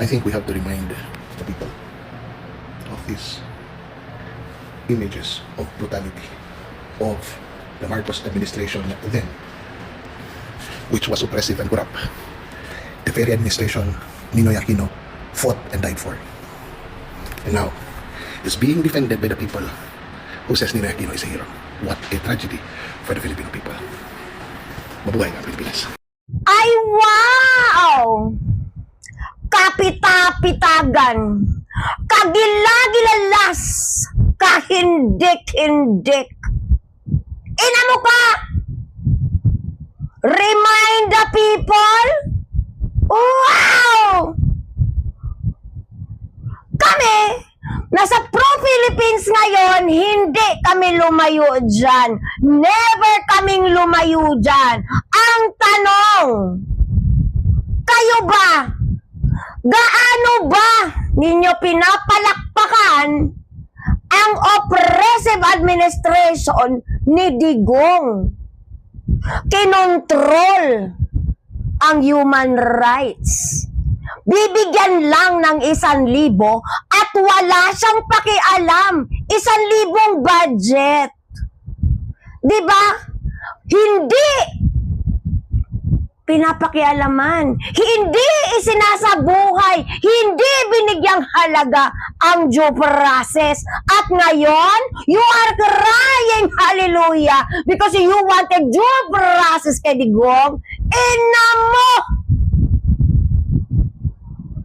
I think we have to remind the people of these images of brutality of the Marcos administration then, which was oppressive and corrupt. The very administration Ninoy Aquino fought and died for. And now, is being defended by the people who says Ninoy Aquino is a hero. What a tragedy for the Filipino people. Mabuhay ang Pilipinas. Ay, wow! Kapita-pitagan, kagila-gilalas, kahindik-hindik. Ina mo ka! Remind the people? Wow! Kami, nasa pro-Philippines ngayon, hindi kami lumayo dyan. Never kaming lumayo dyan. Ang tanong, kayo ba? Gaano ba ninyo pinapalakpakan ang oppressive administration ni Digong? Kinontrol ang human rights. Bibigyan lang ng 1,000 at wala siyang pakialam. 1,000 budget. Diba? Hindi pinapakialaman. Hindi isinasabuhay. Hindi binigyang halaga ang due process. At ngayon, you are crying hallelujah because you wanted due process kay Digong. Ina mo!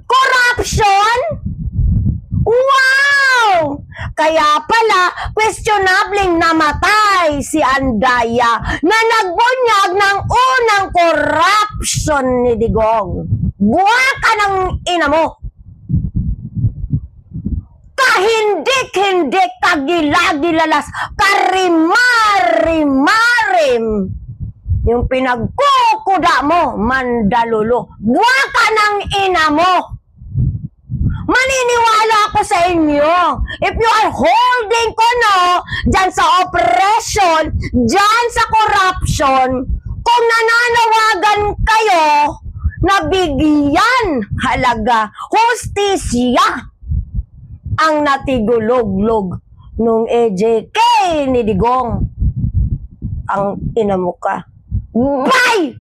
Corruption? Wow! Kaya pala, questionabling namatay si Andaya na nagbunyag ng unang corruption ni Digong. Buwa ka ng ina mo! Kahindik-hindik, kagila-gilalas, karimari-marim. Yung pinagkukuda mo, mandalulo. Buwa ka ng ina mo! Maniniwala ako sa inyo. If you are holding ko dyan sa oppression, dyan sa corruption, kung nananawagan kayo na bigyan halaga, hustisya ang natigulog-log nung EJK ni Digong. Ang ina mo ka. Bye!